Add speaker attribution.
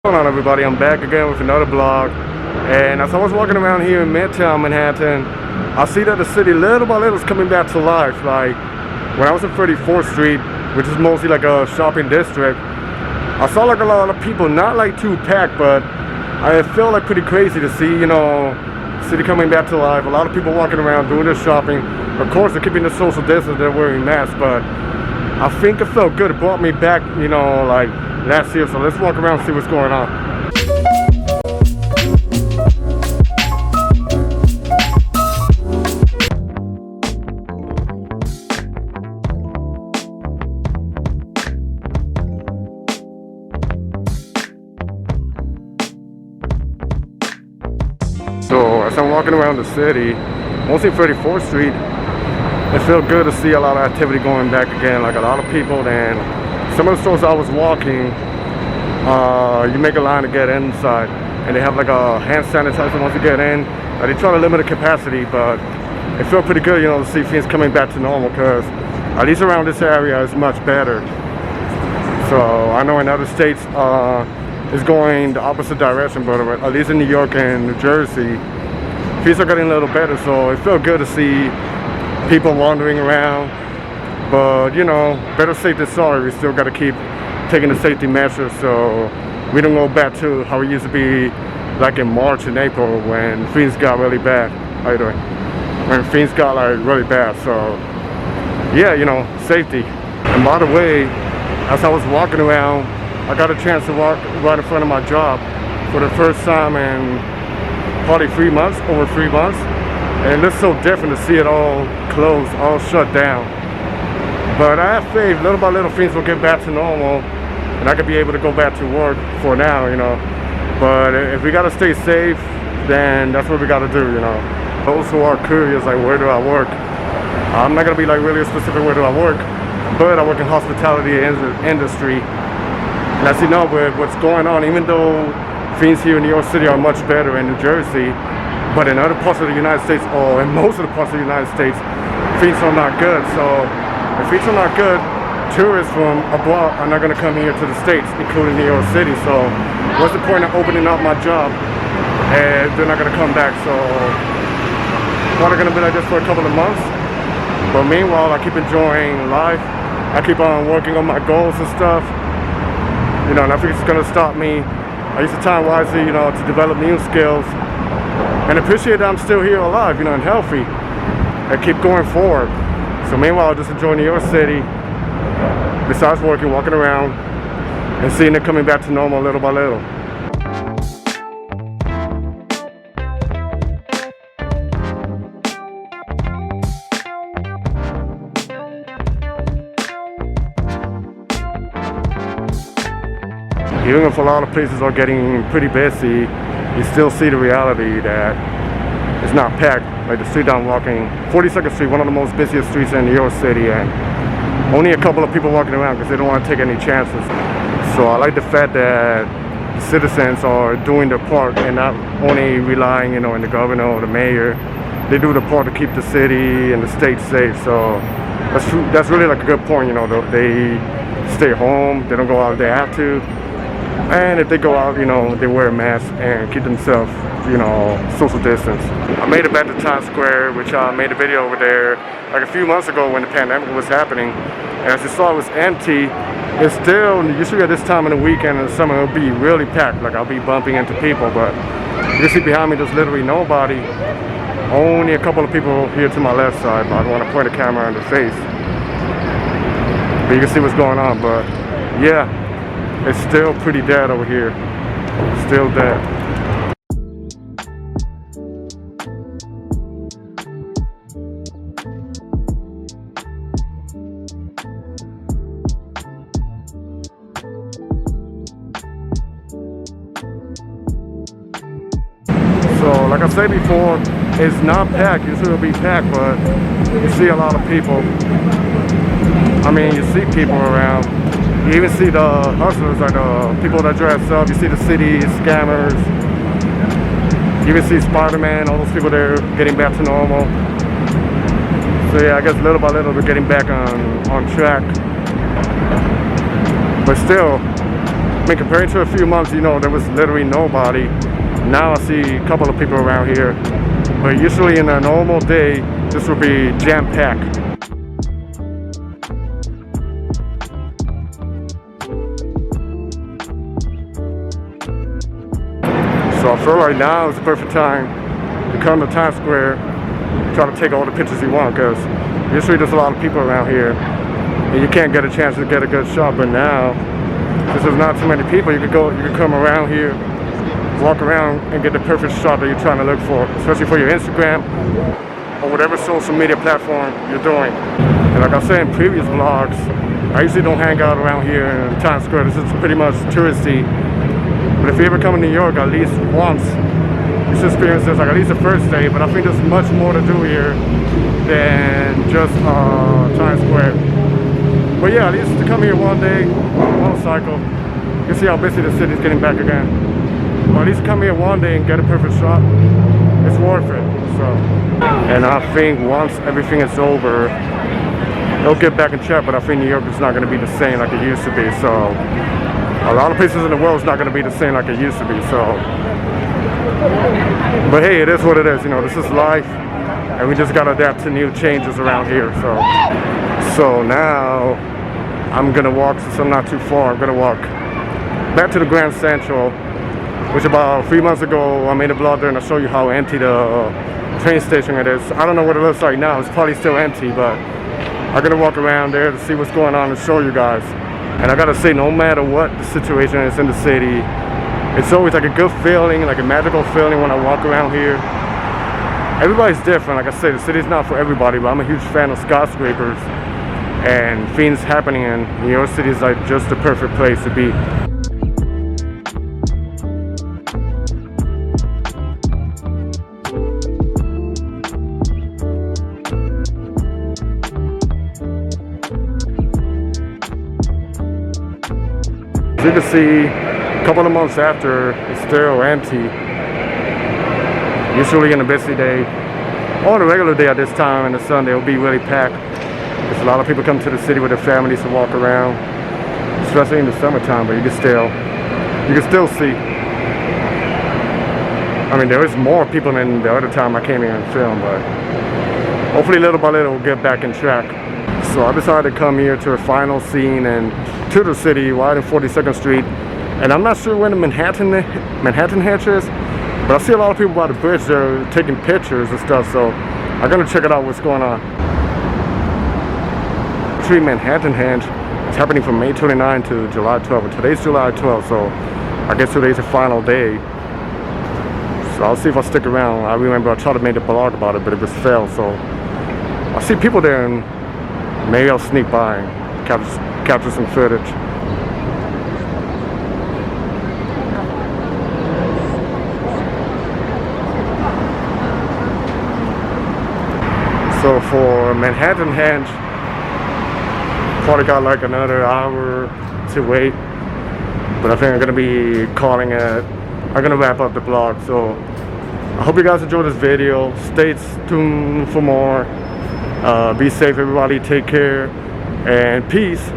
Speaker 1: What's going on, everybody? I'm back again with another vlog, and as I was walking around here in Midtown Manhattan, I see that the city little by little is coming back to life. Like when I was on 34th Street, which is mostly like a shopping district, I saw like a lot of people, not like too packed, but I felt like pretty crazy to see, city coming back to life. A lot of people walking around doing their shopping. Of course, they're keeping the social distance, they're wearing masks, but I think it felt good. It brought me back, like last year. So let's walk around and see what's going on. So as I'm walking around the city, mostly 34th Street, it felt good to see a lot of activity going back again, like a lot of people. And some of the stores I was walking, you make a line to get inside, and they have like a hand sanitizer once you get in. They try to limit the capacity, but it felt pretty good, to see things coming back to normal, because at least around this area it's much better. So I know in other states it's going the opposite direction, but at least in New York and New Jersey, things are getting a little better. So it felt good to see people wandering around, but better safe than sorry. We still got to keep taking the safety measures so we don't go back to how it used to be like in March and April when things got really bad. How you doing? When things got like really bad. So yeah, safety. And by the way, as I was walking around, I got a chance to walk right in front of my job for the first time in probably 3 months, over 3 months. And it looks so different to see it all closed, all shut down. But I have faith, little by little things will get back to normal, and I could be able to go back to work for now, But if we gotta stay safe, then that's what we gotta do, Those who are curious, like where do I work? I'm not gonna be like really specific where do I work, but I work in hospitality industry. And as you know, with what's going on, even though things here in New York City are much better in New Jersey, but in other parts of the United States, or in most of the parts of the United States, things are not good. So if things are not good, tourists from abroad are not going to come here to the States, including New York City. So what's the point of opening up my job and they're not going to come back? So probably going to be like this for a couple of months. But meanwhile, I keep enjoying life. I keep on working on my goals and stuff. Nothing is going to stop me. I use the time wisely, to develop new skills. And appreciate that I'm still here alive, and healthy, and keep going forward. So meanwhile, just enjoy New York City, besides working, walking around, and seeing it coming back to normal little by little. Even if a lot of places are getting pretty busy, you still see the reality that it's not packed. Like the street I'm walking, 42nd Street, one of the most busiest streets in New York City, and only a couple of people walking around because they don't want to take any chances. So I like the fact that citizens are doing their part and not only relying, on the governor or the mayor. They do the part to keep the city and the state safe. So that's really like a good point. They stay home, they don't go out if they have to. And if they go out, they wear a mask and keep themselves, social distance. I made it back to Times Square, which I made a video over there like a few months ago when the pandemic was happening. And as you saw, it was empty. It's still, usually at this time in the weekend in the summer, it'll be really packed. Like I'll be bumping into people, but you can see behind me there's literally nobody. Only a couple of people here to my left side, but I don't want to point the camera in their face. But you can see what's going on, but yeah. It's still pretty dead over here. Still dead. So, like I said before, it's not packed. Usually it'll be packed, but you see a lot of people. You see people around. You even see the hustlers, like the people that dress up. You see the city scammers. You even see Spider-Man, all those people there getting back to normal. So yeah, I guess little by little they're getting back on track. But still, I mean, compared to a few months, you know, there was literally nobody. Now I see a couple of people around here, but usually in a normal day, this would be jam-packed. So I feel like now is the perfect time to come to Times Square, try to take all the pictures you want, because usually there's a lot of people around here and you can't get a chance to get a good shot. But now, since there's not too many people, you can come around here, walk around and get the perfect shot that you're trying to look for, especially for your Instagram or whatever social media platform you're doing. And like I said in previous vlogs, I usually don't hang out around here in Times Square. This is pretty much touristy. But if you ever come to New York at least once, you should experience this, like at least the first day. But I think there's much more to do here than just Times Square. But yeah, at least to come here one day on a motorcycle, you can see how busy the city's getting back again. But at least come here one day and get a perfect shot, it's worth it. So, and I think once everything is over, it'll get back in check. But I think New York is not going to be the same like it used to be. So a lot of places in the world is not going to be the same like it used to be. So, but hey, it is what it is. You know, this is life, and we just got to adapt to new changes around here. So now I'm gonna walk, since I'm not too far, I'm gonna walk back to the Grand Central, which about 3 months ago I made a vlog there and I show you how empty the train station it is. I don't know what it looks like now. It's probably still empty, but I'm gonna walk around there to see what's going on and show you guys. And I gotta say, no matter what the situation is in the city, it's always like a good feeling, like a magical feeling when I walk around here. Everybody's different. Like I said, the city's not for everybody, but I'm a huge fan of skyscrapers and things happening in New York City is like just the perfect place to be. As you can see, a couple of months after, it's still empty. Usually on a busy day, or on a regular day at this time in the Sunday, it'll be really packed. There's a lot of people come to the city with their families to walk around, especially in the summertime. But you can still see. I mean, there is more people than the other time I came here and filmed, but hopefully little by little we'll get back in track. So I decided to come here to a final scene and to the city, right in 42nd Street. And I'm not sure when the Manhattanhenge is, but I see a lot of people by the bridge there taking pictures and stuff. So I'm gonna check it out, what's going on. Manhattanhenge is happening from May 29 to July 12, and today's July 12, so I guess today's the final day. So I'll see if I stick around. I remember I tried to make a blog about it, but it was failed. So I see people there, and maybe I'll sneak by and capture some footage. So for Manhattanhenge, probably got like another hour to wait, but I think I'm gonna be calling it. I'm gonna wrap up the vlog. So I hope you guys enjoyed this video. Stay tuned for more. Be safe, everybody. Take care and peace.